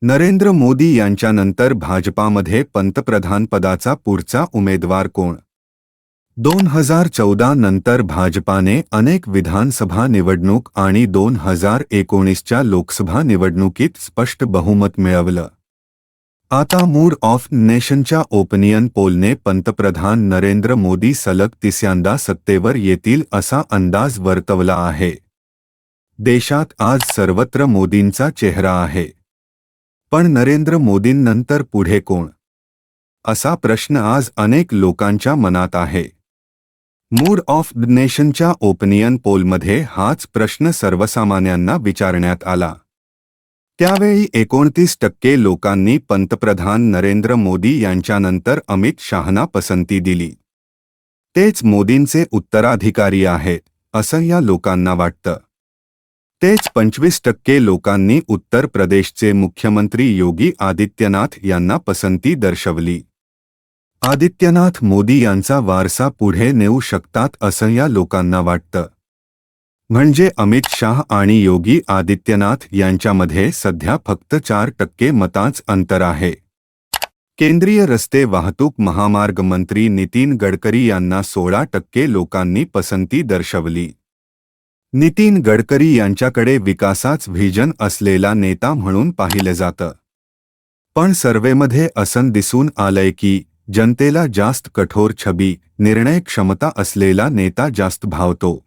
नरेंद्र मोदी यांच्यानंतर भाजपामध्ये पंतप्रधानपदाचा पुढचा उमेदवार कोण? 2014 नंतर भाजपाने अनेक विधानसभा निवडणूक आणि 2019च्या लोकसभा निवडणुकीत स्पष्ट बहुमत मिळवलं. आता मूड ऑफ नेशनच्या ओपिनियन पोलने पंतप्रधान नरेंद्र मोदी सलग तिसऱ्यांदा सत्तेवर येतील असा अंदाज वर्तवला आहे. देशात आज सर्वत्र मोदींचा चेहरा आहे. पण नरेंद्र मोदींनंतर पुढे कोण? असा प्रश्न आज अनेक लोकांच्या मनात आहे. मूड ऑफ नेशनच्या ओपिनियन पोलमध्ये हाच प्रश्न सर्वसामान्यांना विचारण्यात आला. त्यावेळी 29% लोकांनी पंतप्रधान नरेंद्र मोदी यांच्यानंतर अमित शहांना पसंती दिली. तेच मोदींचे उत्तराधिकारी आहेत असं या लोकांना वाटतं. तेच 25% लोकांनी उत्तर प्रदेशचे मुख्यमंत्री योगी आदित्यनाथ यांना पसंती दर्शवली. आदित्यनाथ मोदी यांचा वारसा पुढे नेऊ शकतात असं या लोकांना वाटतं. म्हणजे अमित शाह आणि योगी आदित्यनाथ यांच्यामध्ये सध्या फक्त 4% मतांच अंतर आहे. केंद्रीय रस्ते वाहतूक महामार्ग मंत्री नितीन गडकरी यांना 16% लोकांनी पसंती दर्शवली. नितीन गडकरी यांच्याकडे विकासाच व्हिजन असलेला नेता म्हणून पाहिलं जातं. पण सर्व्हेमध्ये असं दिसून आलंय की जनतेला जास्त कठोर छबी, निर्णय क्षमता असलेला नेता जास्त भावतो.